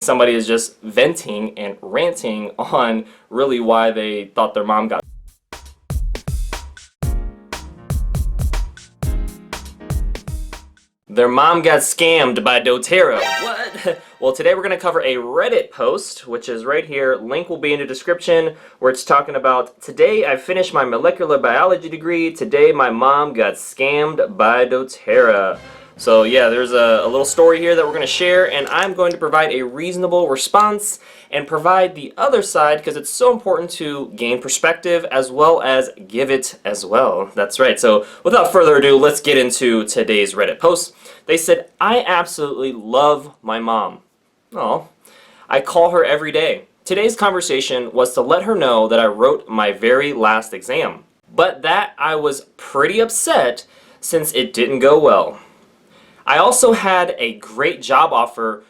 somebody is just venting and ranting on really why they thought their mom got scammed by doTERRA. What? Well, today we're going to cover a Reddit post, which is right here. Link will be in the description, where it's talking about, today I finished my molecular biology degree. Today my mom got scammed by doTERRA. So yeah, there's a little story here that we're going to share, and I'm going to provide a reasonable response and provide the other side because it's so important to gain perspective as well as give it as well. That's right. So without further ado, let's get into today's Reddit post. They said, I absolutely love my mom. Oh, I call her every day. Today's conversation was to let her know that I wrote my very last exam, but that I was pretty upset since it didn't go well. I also had a great job offer,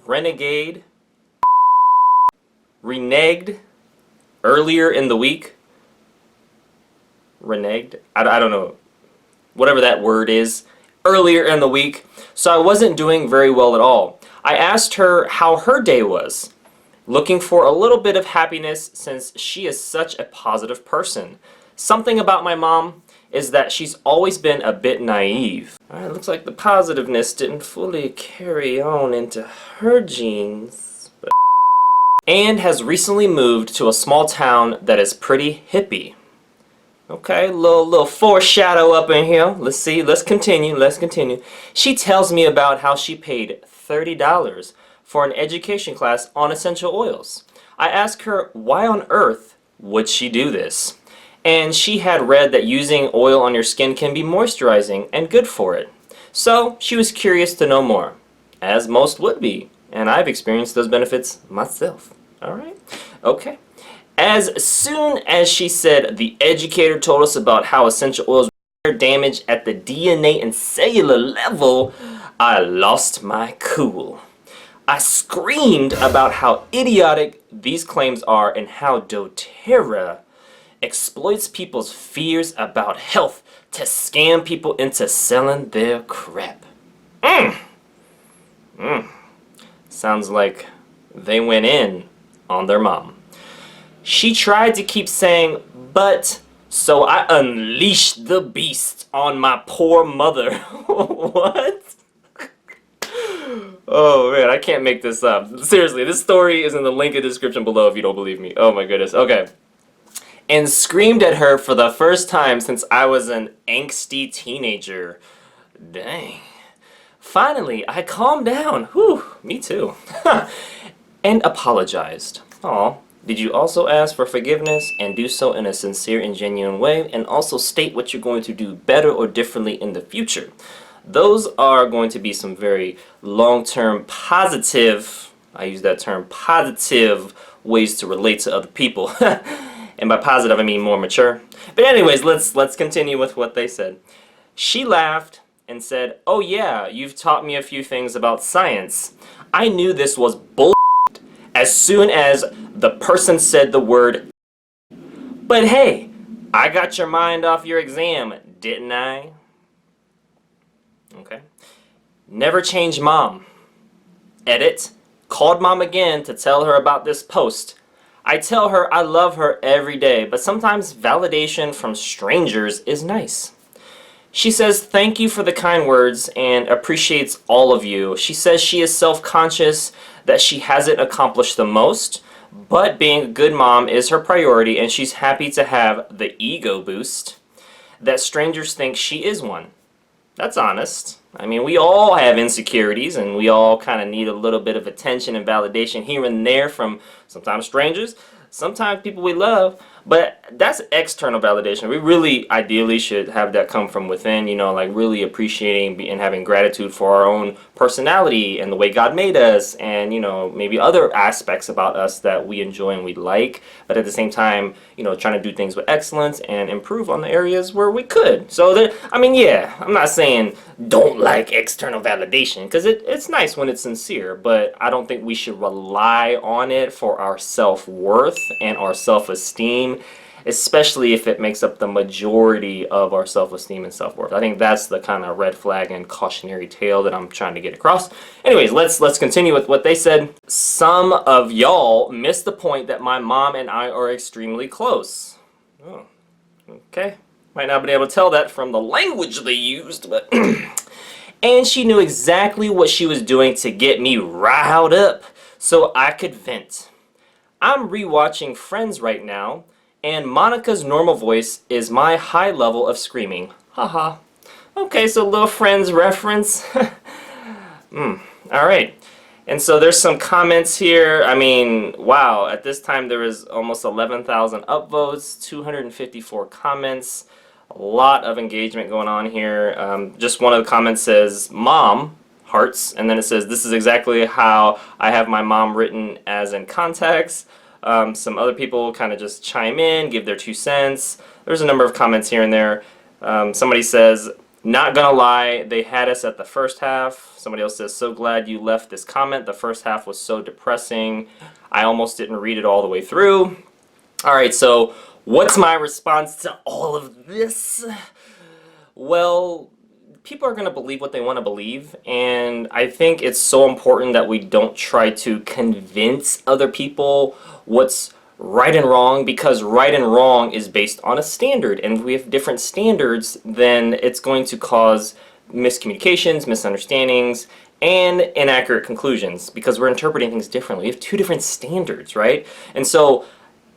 reneged earlier in the week. Reneged? I don't know. Whatever that word is. Earlier in the week. So I wasn't doing very well at all. I asked her how her day was, looking for a little bit of happiness since she is such a positive person. Something about my mom is that she's always been a bit naive. Alright, looks like the positiveness didn't fully carry on into her genes. And has recently moved to a small town that is pretty hippie. Okay, little foreshadow up in here. Let's see, let's continue. She tells me about how she paid $30 for an education class on essential oils. I ask her why on earth would she do this? And she had read that using oil on your skin can be moisturizing and good for it. So she was curious to know more, as most would be. And I've experienced those benefits myself. Alright? Okay. As soon as she said the educator told us about how essential oils repair damage at the DNA and cellular level, I lost my cool. I screamed about how idiotic these claims are and how doTERRA exploits people's fears about health to scam people into selling their crap. Sounds like they went in on their mom. She tried to keep saying, but, so I unleashed the beast on my poor mother. What? Oh man, I can't make this up. Seriously, this story is in the link in the description below if you don't believe me. Oh my goodness. Okay. And screamed at her for the first time since I was an angsty teenager. Dang. Finally, I calmed down. Whew, me too. And apologized. Aw. Did you also ask for forgiveness and do so in a sincere and genuine way, and also state what you're going to do better or differently in the future? Those are going to be some very long-term positive, I use that term, positive ways to relate to other people. And by positive, I mean more mature. But anyways, let's continue with what they said. She laughed and said, oh yeah, you've taught me a few things about science. I knew this was bull as soon as the person said the word. But hey, I got your mind off your exam, didn't I? Okay. Never change mom. Edit. Called mom again to tell her about this post. I tell her I love her every day, but sometimes validation from strangers is nice. She says thank you for the kind words and appreciates all of you. She says she is self-conscious that she hasn't accomplished the most, but being a good mom is her priority and she's happy to have the ego boost that strangers think she is one. That's honest. I mean, we all have insecurities and we all kind of need a little bit of attention and validation here and there from sometimes strangers, sometimes people we love, but that's external validation. We really ideally should have that come from within, you know, like really appreciating and having gratitude for our own personality and the way God made us and, you know, maybe other aspects about us that we enjoy and we like, but at the same time, you know, trying to do things with excellence and improve on the areas where we could. So that, I mean, yeah, I'm not saying don't like external validation because it's nice when it's sincere, but I don't think we should rely on it for our self-worth and our self-esteem time, especially if it makes up the majority of our self-esteem and self-worth. I think that's the kind of red flag and cautionary tale that I'm trying to get across. Anyways, let's continue with what they said. Some of y'all missed the point that my mom and I are extremely close. Oh, okay. Might not have been able to tell that from the language they used, but and she knew exactly what she was doing to get me riled up so I could vent. I'm rewatching Friends right now, and Monica's normal voice is my high level of screaming. Haha. Okay, so a little Friends reference. Alright. And so there's some comments here. I mean, wow, at this time there was almost 11,000 upvotes, 254 comments. A lot of engagement going on here. Just one of the comments says, Mom, hearts, and then it says, this is exactly how I have my mom written as in context. Some other people kind of just chime in, give their 2 cents. There's a number of comments here and there. Somebody says, not gonna lie, they had us at the first half. Somebody else says, so glad you left this comment. The first half was so depressing. I almost didn't read it all the way through. Alright, so what's my response to all of this? Well, people are going to believe what they want to believe, and I think it's so important that we don't try to convince other people what's right and wrong, because right and wrong is based on a standard, and if we have different standards, then it's going to cause miscommunications, misunderstandings, and inaccurate conclusions, because we're interpreting things differently. We have 2 different standards, right? And so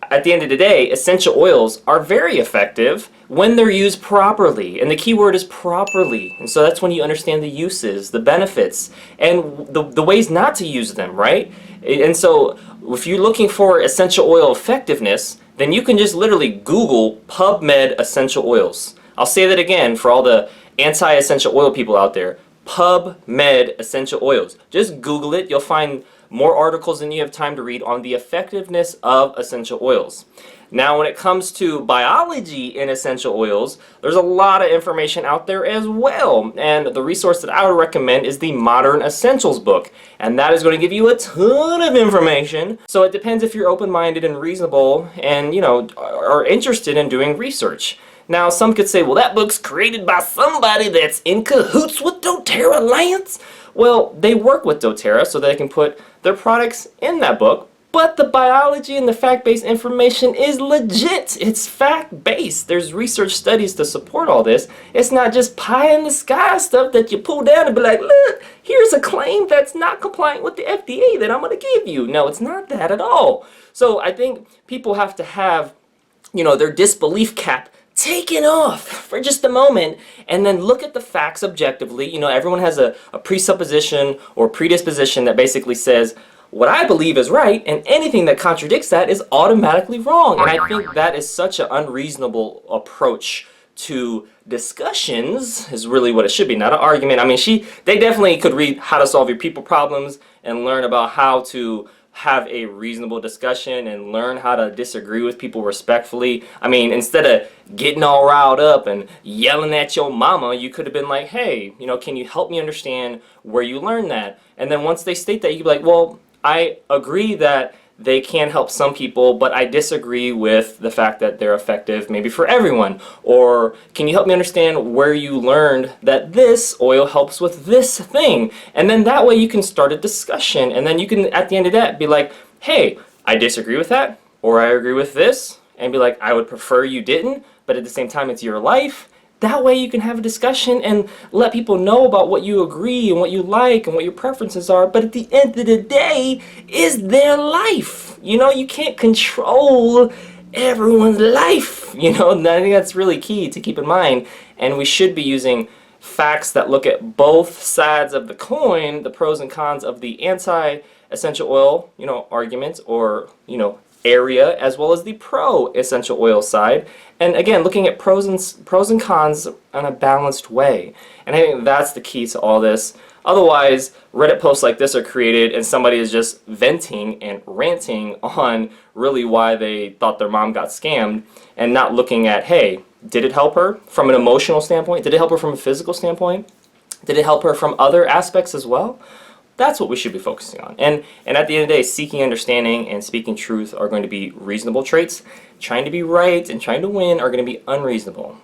at the end of the day, essential oils are very effective when they're used properly. And the key word is properly. And so that's when you understand the uses, the benefits, and the ways not to use them, right? And so if you're looking for essential oil effectiveness, then you can just literally Google PubMed essential oils. I'll say that again for all the anti-essential oil people out there. PubMed essential oils. Just Google it. You'll find more articles than you have time to read on the effectiveness of essential oils. Now, when it comes to biology in essential oils, there's a lot of information out there as well. And the resource that I would recommend is the Modern Essentials book. And that is going to give you a ton of information. So it depends if you're open-minded and reasonable and, you know, are interested in doing research. Now, some could say, well, that book's created by somebody that's in cahoots with doTERRA, Lance. Well, they work with doTERRA so they can put their products in that book, but the biology and the fact-based information is legit. It's fact-based. There's research studies to support all this. It's not just pie-in-the-sky stuff that you pull down and be like, look, here's a claim that's not compliant with the FDA that I'm going to give you. No, it's not that at all. So I think people have to have, you know, their disbelief cap taken off for just a moment and then look at the facts objectively. You know, everyone has a presupposition or predisposition that basically says what I believe is right, and anything that contradicts that is automatically wrong. And I think that is such an unreasonable approach to discussions, is really what it should be, not an argument. I mean, they definitely could read How to Solve Your People Problems and learn about how to have a reasonable discussion and learn how to disagree with people respectfully. I mean, instead of getting all riled up and yelling at your mama, you could have been like, hey, you know, can you help me understand where you learned that? And then once they state that, you can be like, well, I agree that they can help some people, but I disagree with the fact that they're effective maybe for everyone. Or can you help me understand where you learned that this oil helps with this thing? And then that way you can start a discussion, and then you can, at the end of that, be like, hey, I disagree with that, or I agree with this, and be like, I would prefer you didn't, but at the same time it's your life. That way you can have a discussion and let people know about what you agree and what you like and what your preferences are. But at the end of the day, it's their life. You know, you can't control everyone's life. You know, and I think that's really key to keep in mind. And we should be using facts that look at both sides of the coin, the pros and cons of the anti-essential oil, you know, argument, or, you know, area, as well as the pro-essential oil side. And again, looking at pros and cons in a balanced way. And I think that's the key to all this. Otherwise, Reddit posts like this are created and somebody is just venting and ranting on really why they thought their mom got scammed, and not looking at, hey, did it help her from an emotional standpoint? Did it help her from a physical standpoint? Did it help her from other aspects as well? That's what we should be focusing on. And at the end of the day, seeking understanding and speaking truth are going to be reasonable traits. Trying to be right and trying to win are going to be unreasonable.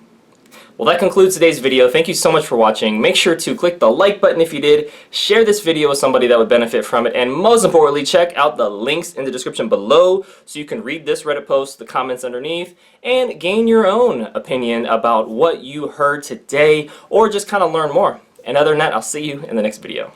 Well, that concludes today's video. Thank you so much for watching. Make sure to click the like button if you did, share this video with somebody that would benefit from it, and most importantly, check out the links in the description below so you can read this Reddit post, the comments underneath, and gain your own opinion about what you heard today, or just kind of learn more. And other than that, I'll see you in the next video.